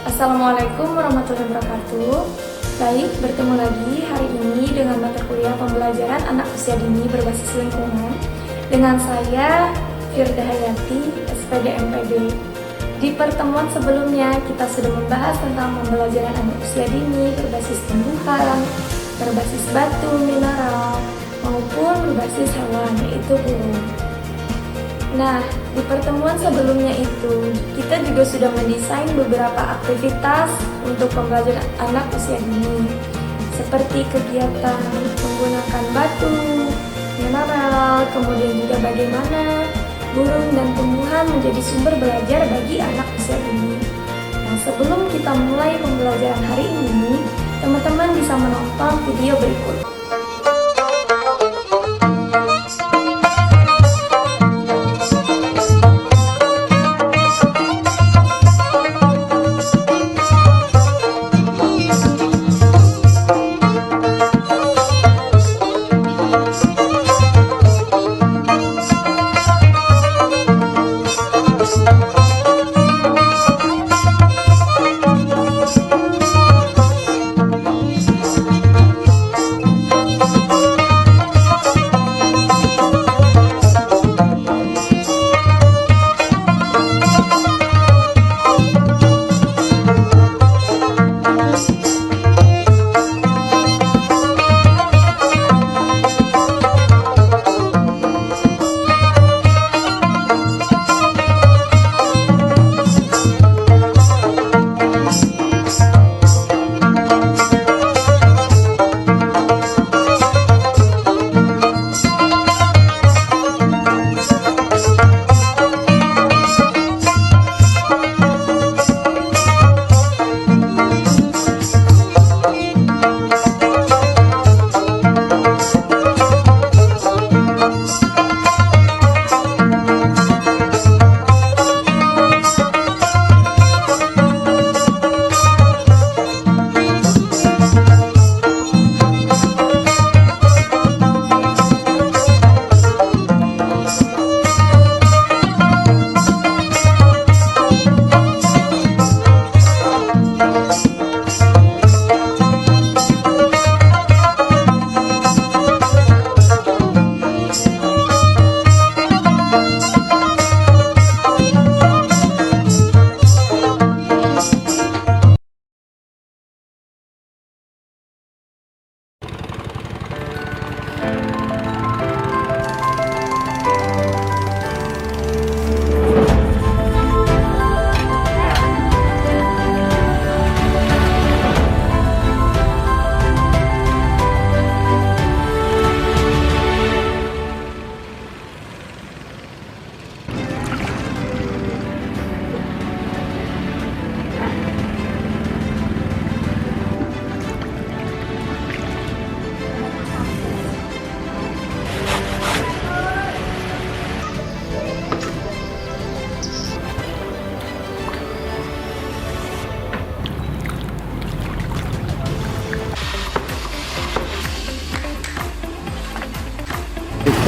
Assalamualaikum warahmatullahi wabarakatuh. Baik, bertemu lagi hari ini dengan mata kuliah pembelajaran anak usia dini berbasis lingkungan dengan saya Firda Hayati, SPD MPD. Di pertemuan sebelumnya kita sudah membahas tentang pembelajaran anak usia dini berbasis tumbuhan, berbasis batu, mineral, maupun berbasis hewan, yaitu burung. Nah, di pertemuan sebelumnya itu, kita juga sudah mendesain beberapa aktivitas untuk pembelajaran anak usia dini, seperti kegiatan menggunakan batu, mineral, kemudian juga bagaimana burung dan tumbuhan menjadi sumber belajar bagi anak usia dini. Nah, sebelum kita mulai pembelajaran hari ini, teman-teman bisa menonton video berikut.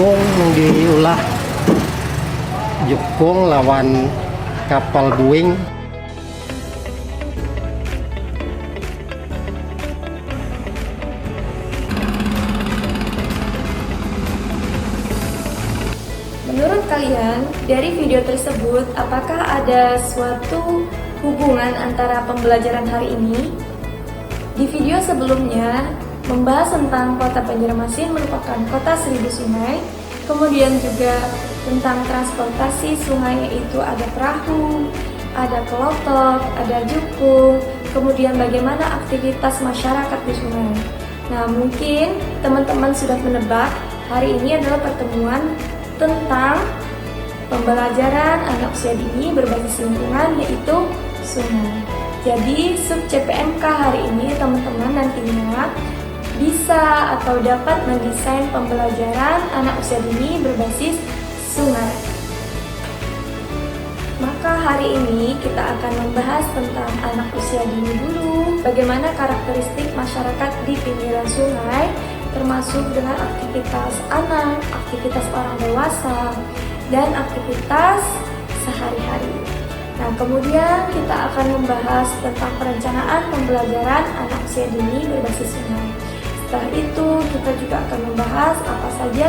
Jepung diulah Jepung lawan kapal Boeing. Menurut kalian, dari video tersebut, apakah ada suatu hubungan antara pembelajaran hari ini? Di video sebelumnya, membahas tentang kota Banjarmasin merupakan kota seribu sungai, kemudian juga tentang transportasi sungai, yaitu ada perahu, ada kelotok, ada jukung, kemudian bagaimana aktivitas masyarakat di sungai. Nah, mungkin teman-teman sudah menebak, hari ini adalah pertemuan tentang pembelajaran anak usia dini berbasis lingkungan, yaitu sungai. Jadi, sub CPMK hari ini teman-teman nantinya bisa atau dapat mendesain pembelajaran anak usia dini berbasis sungai. Maka hari ini kita akan membahas tentang anak usia dini dulu, bagaimana karakteristik masyarakat di pinggiran sungai, termasuk dengan aktivitas anak, aktivitas orang dewasa, dan aktivitas sehari-hari. Nah, kemudian kita akan membahas tentang perencanaan pembelajaran anak usia dini berbasis sungai. Setelah itu, kita juga akan membahas apa saja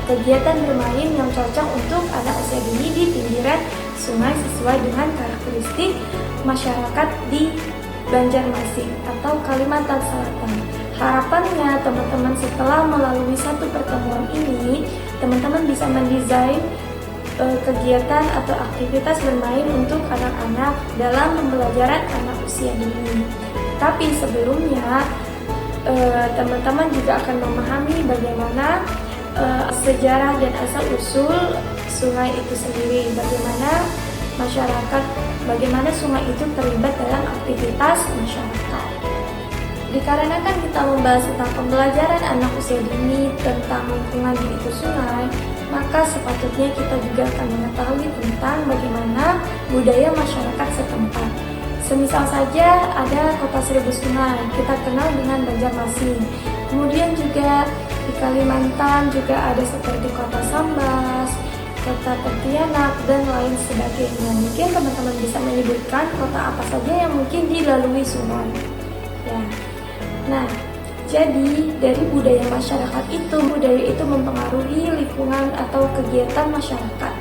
kegiatan bermain yang cocok untuk anak usia dini di pinggiran sungai sesuai dengan karakteristik masyarakat di Banjarmasin atau Kalimantan Selatan. Harapannya teman-teman setelah melalui satu pertemuan ini, teman-teman bisa mendesain kegiatan atau aktivitas bermain untuk anak-anak dalam pembelajaran anak usia dini. Tapi sebelumnya, teman-teman juga akan memahami bagaimana sejarah dan asal-usul sungai itu sendiri, bagaimana sungai itu terlibat dalam aktivitas masyarakat. Dikarenakan kita membahas tentang pembelajaran anak usia dini tentang lingkungan di itu sungai, maka sepatutnya kita juga akan mengetahui tentang bagaimana budaya masyarakat setempat. Semisal saja ada kota seribu sungai, kita kenal dengan Banjarmasin. Kemudian juga di Kalimantan juga ada seperti kota Sambas, kota Pontianak, dan lain sebagainya. Mungkin teman-teman bisa menyebutkan kota apa saja yang mungkin dilalui sungai. Ya. Nah, jadi dari budaya masyarakat budaya itu mempengaruhi lingkungan atau kegiatan masyarakat.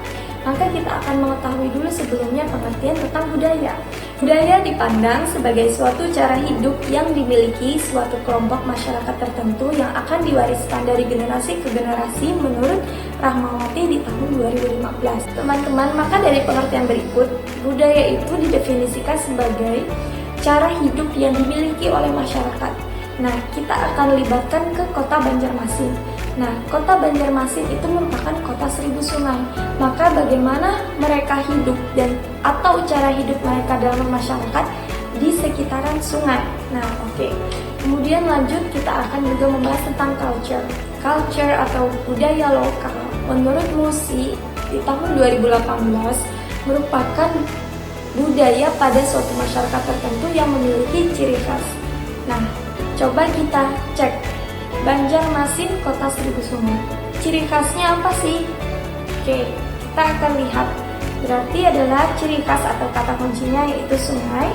Maka kita akan mengetahui dulu sebelumnya pengertian tentang budaya. Budaya dipandang sebagai suatu cara hidup yang dimiliki suatu kelompok masyarakat tertentu yang akan diwariskan dari generasi ke generasi menurut Rahmawati di tahun 2015. Teman-teman, maka dari pengertian berikut, budaya itu didefinisikan sebagai cara hidup yang dimiliki oleh masyarakat. Nah, kita akan libatkan ke kota Banjarmasin. Nah, kota Banjarmasin itu merupakan kota seribu sungai. Maka bagaimana mereka hidup atau cara hidup mereka dalam masyarakat di sekitaran sungai. Nah, oke. Kemudian lanjut kita akan juga membahas tentang culture atau budaya lokal. Menurut MUSI di tahun 2018 merupakan budaya pada suatu masyarakat tertentu yang memiliki ciri khas. Nah, coba kita cek Banjarmasin, kota seribu sungai. Ciri khasnya apa sih? Oke, kita akan lihat. Berarti adalah ciri khas atau kata kuncinya yaitu sungai.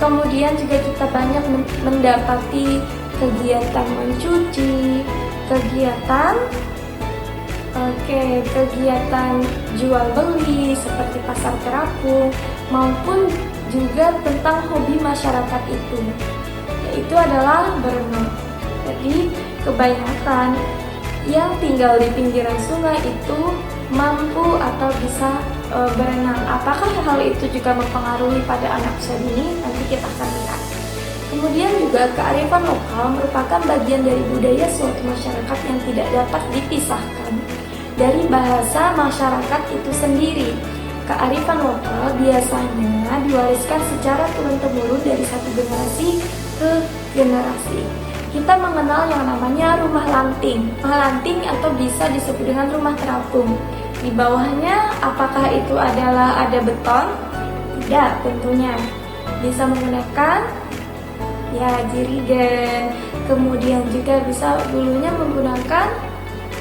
Kemudian juga kita banyak mendapati kegiatan mencuci, kegiatan jual beli seperti pasar terapung, maupun juga tentang hobi masyarakat itu, yaitu adalah berenang. Jadi kebanyakan yang tinggal di pinggiran sungai itu mampu atau bisa berenang. Apakah hal itu juga mempengaruhi pada anak usia dini? Nanti kita akan lihat. Kemudian juga kearifan lokal merupakan bagian dari budaya suatu masyarakat yang tidak dapat dipisahkan dari bahasa masyarakat itu sendiri. Kearifan lokal biasanya diwariskan secara turun-temurun dari satu generasi ke generasi. Kita mengenal yang namanya rumah lanting. Rumah lanting atau bisa disebut dengan rumah terapung. Di bawahnya apakah itu adalah ada beton? Tidak, tentunya. Bisa menggunakan jirigen. Kemudian juga bisa dulunya menggunakan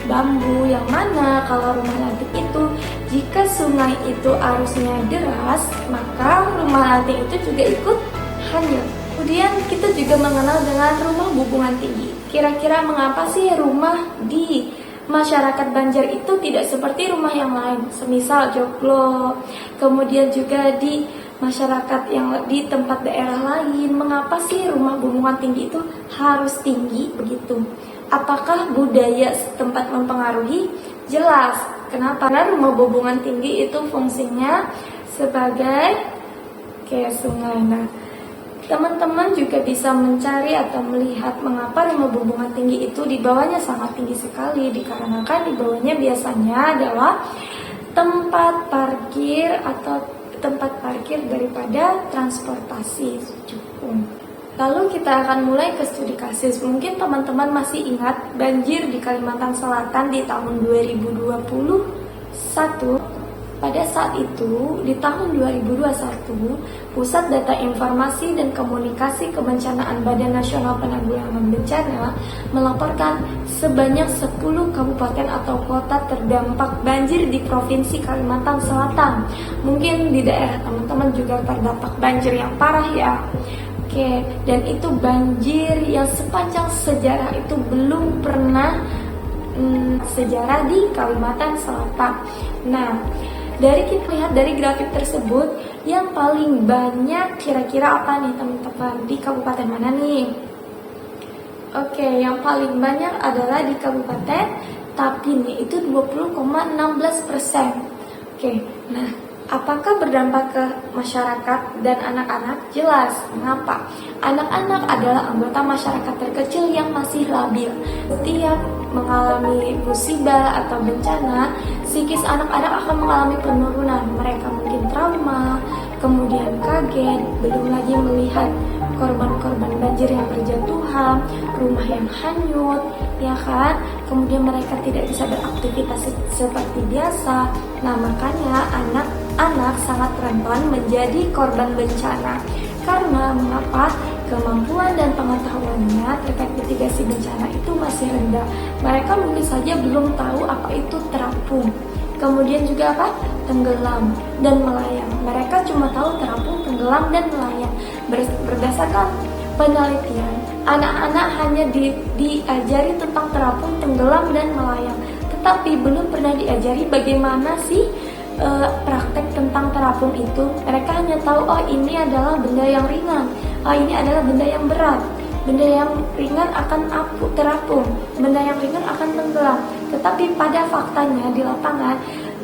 bambu, yang mana kalau rumah lanting itu jika sungai itu arusnya deras, maka rumah lanting itu juga ikut hanyut. Kemudian kita juga mengenal dengan rumah bubungan tinggi. Kira-kira mengapa sih rumah di masyarakat Banjar itu tidak seperti rumah yang lain? Semisal joglo, kemudian juga di masyarakat yang di tempat daerah lain, mengapa sih rumah bubungan tinggi itu harus tinggi begitu? Apakah budaya setempat mempengaruhi? Jelas. Kenapa? Karena rumah bubungan tinggi itu fungsinya sebagai kayak sungai. Nah, teman-teman juga bisa mencari atau melihat mengapa rumah bubungan tinggi itu di bawahnya sangat tinggi sekali, dikarenakan di bawahnya biasanya adalah tempat parkir daripada transportasi cukung. Lalu kita akan mulai ke studi kasus. Mungkin teman-teman masih ingat banjir di Kalimantan Selatan di tahun 2021. pada saat itu, di tahun 2021, Pusat Data Informasi dan Komunikasi Kebencanaan Badan Nasional Penanggulangan Bencana melaporkan sebanyak 10 kabupaten atau kota terdampak banjir di Provinsi Kalimantan Selatan. Mungkin di daerah teman-teman juga terdampak banjir yang parah ya. Oke, dan itu banjir yang sepanjang sejarah itu belum pernah sejarah di Kalimantan Selatan. Nah, kita lihat dari grafik tersebut, yang paling banyak kira-kira apa nih teman-teman? Di kabupaten mana nih? Oke, yang paling banyak adalah di Kabupaten Tapin, yaitu 20,16%. Oke, nah apakah berdampak ke masyarakat dan anak-anak? Jelas. Mengapa? Anak-anak adalah anggota masyarakat terkecil yang masih labil. Setiap mengalami musibah atau bencana, psikis anak-anak akan mengalami penurunan. Mereka mungkin trauma, kemudian kaget, belum lagi melihat korban-korban banjir yang berjatuhan, rumah yang hanyut, ya kan? Kemudian mereka tidak bisa beraktivitas seperti biasa. Nah, makanya anak-anak sangat rentan menjadi korban bencana. Karena mengapa? Kemampuan dan pengetahuannya terkait mitigasi bencana itu masih rendah. Mereka mungkin saja belum tahu apa itu terapung. Kemudian juga apa? Tenggelam dan melayang. Mereka cuma tahu terapung, tenggelam, dan melayang. Berdasarkan penelitian, anak-anak hanya diajari tentang terapung, tenggelam, dan melayang. Tetapi belum pernah diajari bagaimana sih praktek tentang terapung itu. Mereka hanya tahu, oh ini adalah benda yang ringan, oh ini adalah benda yang berat. Benda yang ringan akan terapung, benda yang ringan akan tenggelam. Tetapi pada faktanya di lapangan,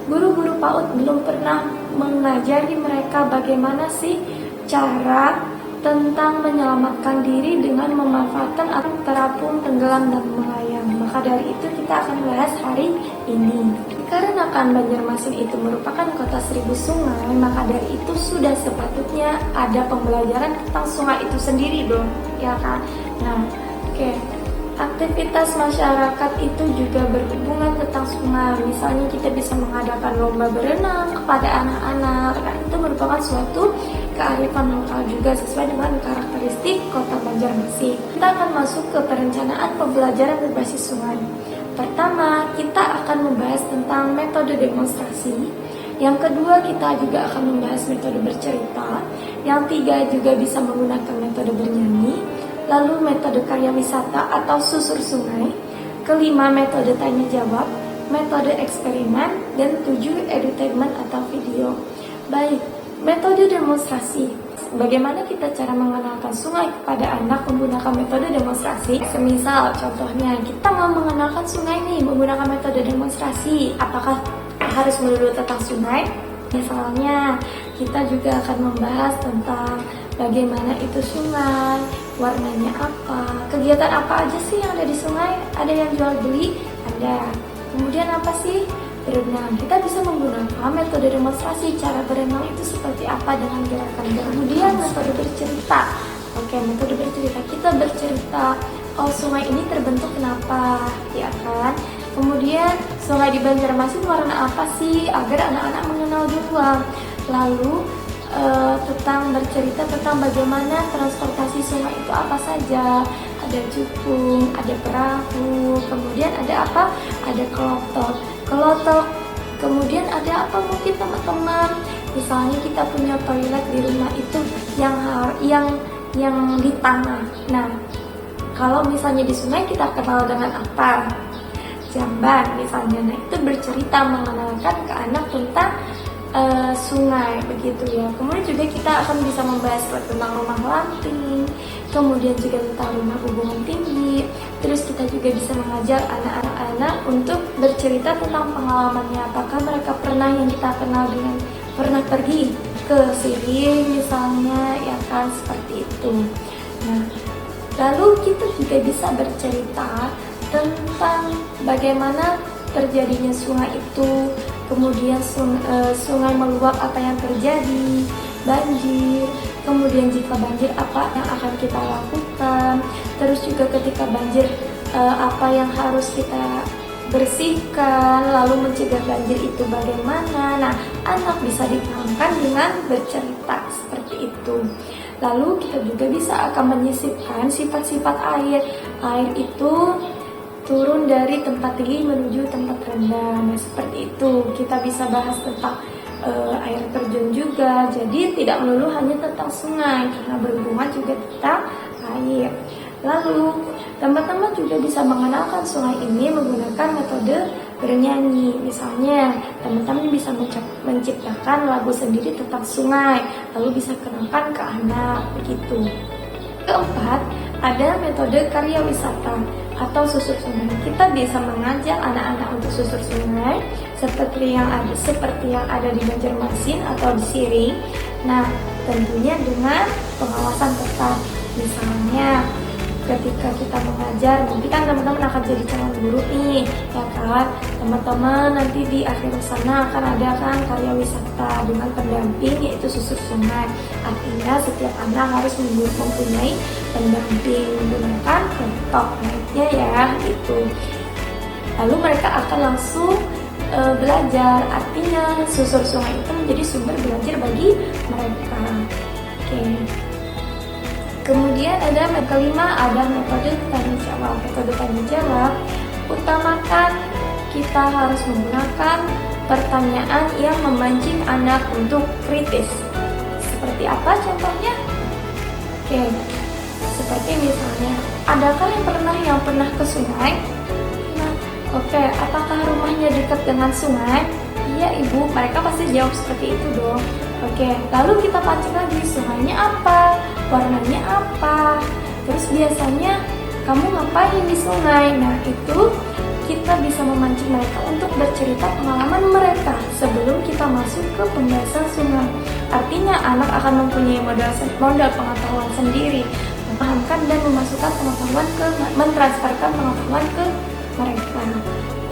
guru-guru PAUD belum pernah mengajari mereka bagaimana sih cara tentang menyelamatkan diri dengan memanfaatkan terapung, tenggelam, dan melayang. Maka dari itu kita akan bahas hari ini. Karena kan Banjarmasin itu merupakan kota 1000 sungai, maka dari itu sudah sepatutnya ada pembelajaran tentang sungai itu sendiri dong, ya kan? Nah, oke. Aktivitas masyarakat itu juga berhubungan tentang sungai. Misalnya kita bisa mengadakan lomba berenang kepada anak-anak. Nah, itu merupakan suatu kearifan lokal juga sesuai dengan karakteristik kota Banjarmasin. Kita akan masuk ke perencanaan pembelajaran berbasis sungai. Pertama, kita akan membahas tentang metode demonstrasi. Yang kedua, kita juga akan membahas metode bercerita. Yang tiga juga bisa menggunakan metode bernyanyi. Lalu metode karya wisata atau susur sungai. Kelima, metode tanya jawab, metode eksperimen, dan 7, edutainment atau video. Baik, metode demonstrasi. Bagaimana kita cara mengenalkan sungai kepada anak menggunakan metode demonstrasi? Semisal contohnya kita mau mengenalkan sungai nih menggunakan metode demonstrasi. Apakah harus melulu tentang sungai? Misalnya kita juga akan membahas tentang bagaimana itu sungai, warnanya apa, kegiatan apa aja sih yang ada di sungai. Ada yang jual beli? Ada. Kemudian apa sih? Berenang. Kita bisa menggunakan metode demonstrasi. Cara berenang itu seperti apa dengan gerakan. Kemudian metode bercerita. Oke, metode bercerita. Kita bercerita, oh sungai ini terbentuk kenapa, ya kan? Kemudian sungai di Banjarmasin warna apa sih, agar anak-anak mengenal duluan. Lalu tentang bercerita tentang bagaimana transportasi sungai itu apa saja. Ada cukung, ada perahu, kemudian ada apa? Ada kelotok. Kemudian ada apa mungkin teman-teman? Misalnya kita punya toilet di rumah itu yang di tanah. Nah, kalau misalnya di sungai kita kenal dengan apa? Jamban misalnya. Nah, itu bercerita mengenalkan ke anak tentang sungai begitu ya. Kemudian juga kita akan bisa membahas tentang rumah lanting, kemudian juga tentang rumah hubungan tinggi. Terus kita juga bisa mengajar anak-anak untuk bercerita tentang pengalamannya. Apakah mereka pernah yang kita kenal dengan pernah pergi ke Siri misalnya, ya kan, seperti itu. Nah, lalu kita juga bisa bercerita tentang bagaimana terjadinya sungai itu. Kemudian sungai meluap, apa yang terjadi, banjir, kemudian jika banjir apa yang akan kita lakukan, terus juga ketika banjir apa yang harus kita bersihkan, lalu mencegah banjir itu bagaimana. Nah, anak bisa dipahamkan dengan bercerita seperti itu. Lalu kita juga bisa akan menyisipkan sifat-sifat air. Air itu turun dari tempat tinggi menuju tempat rendah. Nah, seperti itu. Kita bisa bahas tentang air terjun juga. Jadi tidak melulu hanya tentang sungai, karena berhubungan juga tentang air. Lalu teman-teman juga bisa mengenalkan sungai ini menggunakan metode bernyanyi. Misalnya teman-teman bisa menciptakan lagu sendiri tentang sungai, lalu bisa kenalkan ke anak begitu. Keempat, ada metode karya wisata atau susur sungai. Kita bisa mengajak anak-anak untuk susur sungai seperti yang ada di Banjarmasin atau di Siring. Nah, tentunya dengan pengawasan ketat. Misalnya ketika kita mengajar, nanti kan teman-teman akan jadi calon guru nih, ya kan? Teman-teman nanti di akhir sana akan ada kan karya wisata dengan pendamping, yaitu susur sungai. Artinya setiap anak harus mempunyai pendamping menggunakan kelompok naiknya ya, itu. Lalu mereka akan langsung belajar. Artinya susur sungai itu menjadi sumber belajar bagi mereka. Oke. Kemudian ada kelima, ada metode tanya jawab. Metode tanya jawab utamakan kita harus menggunakan pertanyaan yang memancing anak untuk kritis. Seperti apa contohnya? Oke, seperti misalnya, adakah yang pernah ke sungai? Nah, oke, apakah rumahnya dekat dengan sungai? Iya ibu, mereka pasti jawab seperti itu dong. Oke, lalu kita pancing lagi, sungainya apa? Warnanya apa? Terus biasanya kamu ngapain di sungai? Nah, itu kita bisa memancing mereka untuk bercerita pengalaman mereka sebelum kita masuk ke pembahasan sungai. Artinya anak akan mempunyai modal pengetahuan sendiri, memahamkan dan memasukkan pengetahuan mentransferkan pengetahuan ke mereka.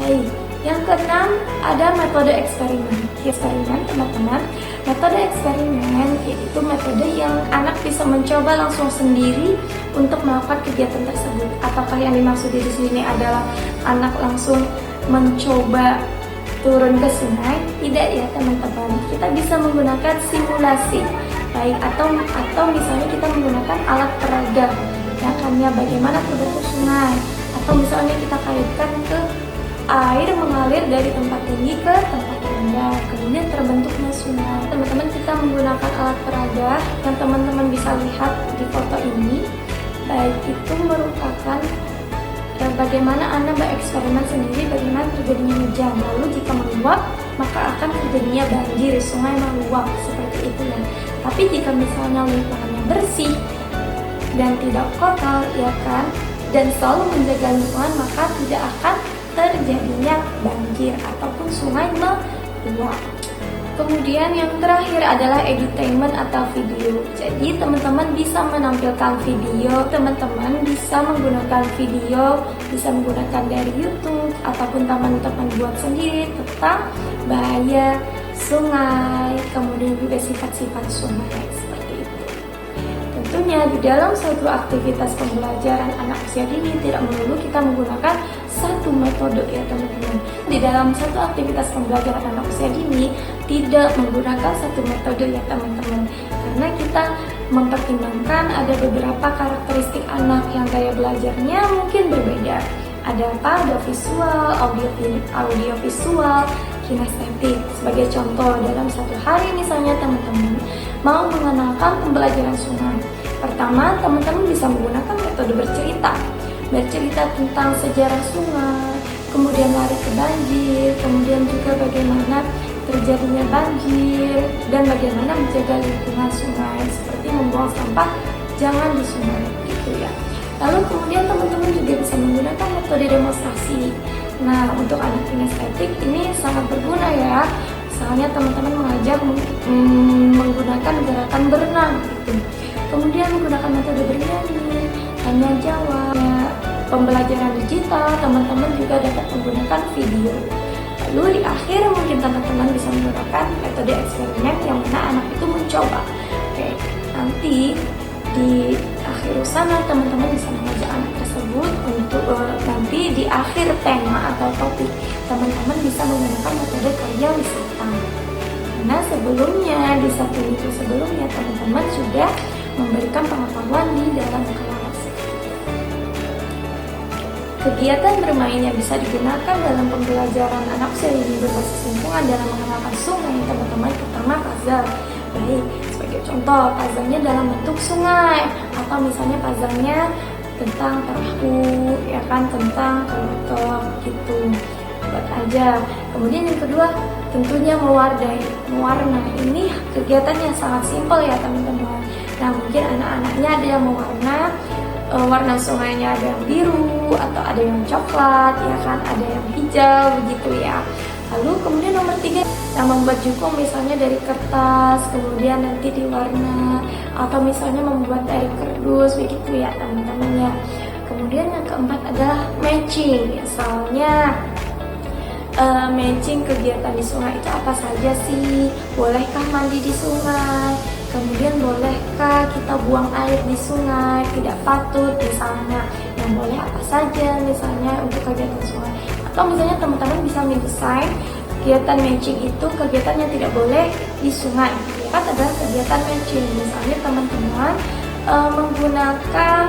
Baik. Yang keenam, ada metode eksperimen. Eksperimen, teman-teman. Metode eksperimen yaitu metode yang anak bisa mencoba langsung sendiri untuk melakukan kegiatan tersebut. Apakah yang dimaksud di sini adalah anak langsung mencoba turun ke sungai? Tidak ya, teman-teman. Kita bisa menggunakan simulasi, baik atau misalnya kita menggunakan alat peraga. Yang akannya bagaimana terbentuk sungai, atau misalnya kita kaitkan ke air mengalir dari tempat tinggi ke tempat rendah, kemudian terbentuknya sungai. Teman-teman, kita menggunakan alat peraga yang teman-teman bisa lihat di foto ini. Baik, itu merupakan bagaimana Anda bereksperimen sendiri bagaimana terjadinya hujan. Lalu jika meluap, maka akan terjadinya banjir, sungai meluap, seperti itu ya. Tapi jika misalnya lingkungannya bersih dan tidak kotor, ya kan, dan selalu menjaga lingkungan, maka tidak akan terjadinya banjir ataupun sungai meluap. Kemudian yang terakhir adalah edutainment atau video. Jadi teman-teman bisa menampilkan video, teman-teman bisa menggunakan video, bisa menggunakan dari YouTube ataupun teman-teman buat sendiri tentang bahaya sungai, kemudian juga sifat-sifat sungai seperti itu. Tentunya di dalam suatu aktivitas pembelajaran anak usia dini tidak melulu kita menggunakan satu metode ya teman-teman. Di dalam satu aktivitas pembelajaran anak usia dini tidak menggunakan satu metode ya teman-teman, karena kita mempertimbangkan ada beberapa karakteristik anak yang gaya belajarnya mungkin berbeda. Ada apa? Ada visual, audio visual, kinestetik. Sebagai contoh, dalam satu hari misalnya teman-teman mau mengenalkan pembelajaran sungai. Pertama, teman-teman bisa menggunakan metode bercerita tentang sejarah sungai, kemudian lari ke banjir, kemudian juga bagaimana terjadinya banjir, dan bagaimana menjaga lingkungan sungai, seperti membuang sampah jangan di sungai, gitu ya. Lalu kemudian teman-teman juga bisa menggunakan metode demonstrasi. Nah, untuk anak kinestetik ini sangat berguna ya. Misalnya teman-teman mengajar menggunakan gerakan berenang, gitu. Kemudian menggunakan metode bernyanyi, tanya jawab, pembelajaran digital, teman-teman juga dapat menggunakan video. Lalu di akhir mungkin teman-teman bisa menggunakan metode eksperimen yang mana anak itu mencoba. Oke, nanti di akhir sana teman-teman bisa mengajak anak tersebut untuk nanti di akhir tema atau topik teman-teman bisa menggunakan metode karya wisata. Karena sebelumnya, di satu minggu sebelumnya, teman-teman sudah memberikan pengetahuan di dalam kelas. Kegiatan bermain yang bisa digunakan dalam pembelajaran anak usia dini berbasis lingkungan dalam mengenalkan sungai, teman-teman. Pertama, puzzle. Baik, sebagai contoh, puzzle-nya dalam bentuk sungai, atau misalnya puzzle-nya tentang perahu, ya kan, tentang kelotok gitu. Buat aja. Kemudian yang kedua, tentunya mewarna. Ini kegiatan yang sangat simpel ya teman-teman. Nah, mungkin anak-anaknya ada yang mewarna, warna sungainya ada yang biru atau ada yang coklat, ya kan, ada yang hijau begitu ya. Lalu kemudian nomor 3, yang membuat jukung misalnya dari kertas, kemudian nanti diwarna, atau misalnya membuat dari kardus begitu ya teman-teman ya. Kemudian yang keempat adalah matching. Misalnya matching kegiatan di sungai itu apa saja sih? Bolehkah mandi di sungai? Kemudian bolehkah kita buang air di sungai? Tidak patut misalnya. Yang boleh apa saja misalnya untuk kegiatan sungai? Atau misalnya teman-teman bisa mendesain kegiatan matching itu kegiatan yang tidak boleh di sungai. Empat adalah kegiatan matching. Misalnya teman-teman menggunakan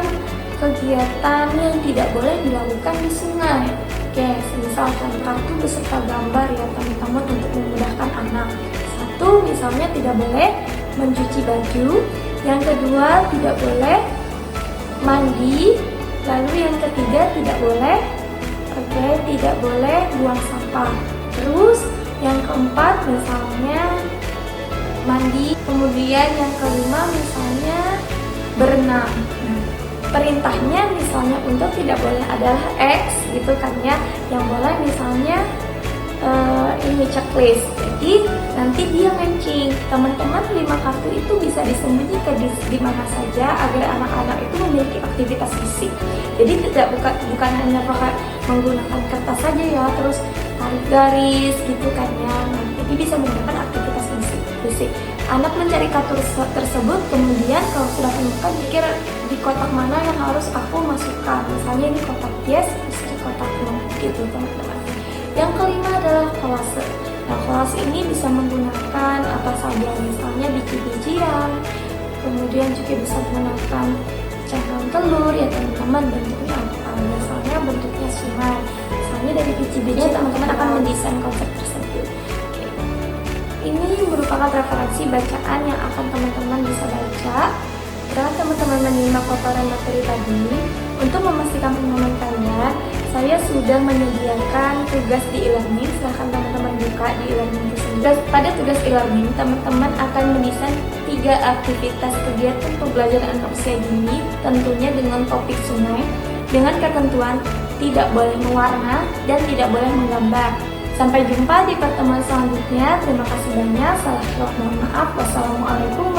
kegiatan yang tidak boleh dilakukan di sungai. Oke, misalkan kartu beserta gambar ya teman-teman untuk memudahkan anak. Satu, misalnya tidak boleh mencuci baju. Yang kedua, tidak boleh mandi. Lalu yang ketiga, tidak boleh tidak boleh buang sampah. Terus yang keempat misalnya mandi. Kemudian yang kelima misalnya berenang. Perintahnya misalnya untuk tidak boleh adalah X gitu kan ya. Yang boleh misalnya ini checklist. Jadi nanti dia matching. Teman-teman 5 kartu itu bisa disembunyikan di mana saja agar anak-anak itu memiliki aktivitas fisik. Jadi bukan hanya pakai menggunakan kertas saja ya, terus tarik garis gitu kan ya. Nah, jadi bisa menggunakan aktivitas fisik. Anak mencari kartu tersebut, kemudian kalau sudah menemukan pikir di kotak mana yang harus aku masukkan. Misalnya ini kotak yes, di kotak no gitu teman-teman. Yang kelima adalah kolase. Nah, kolase ini bisa menggunakan apa saja, misalnya biji-bijian, kemudian juga bisa menggunakan cangkang telur ya teman-teman, bentuknya apa? Misalnya bentuknya sungai. Misalnya dari biji-bijian teman-teman akan mendesain konsep tersebut. Oke. Ini merupakan referensi bacaan yang akan teman-teman bisa baca. Setelah teman-teman menyimak paparan materi tadi, untuk memastikan pemahaman kalian, saya sudah menyediakan tugas di e-learning. Silahkan teman-teman buka di e-learning tersebut. Pada tugas e-learning, teman-teman akan mendesain 3 aktivitas kegiatan pembelajaran anak usia dini, tentunya dengan topik sungai, dengan ketentuan tidak boleh mewarna dan tidak boleh menggambar. Sampai jumpa di pertemuan selanjutnya. Terima kasih banyak. Salah, mohon maaf. Wassalamualaikum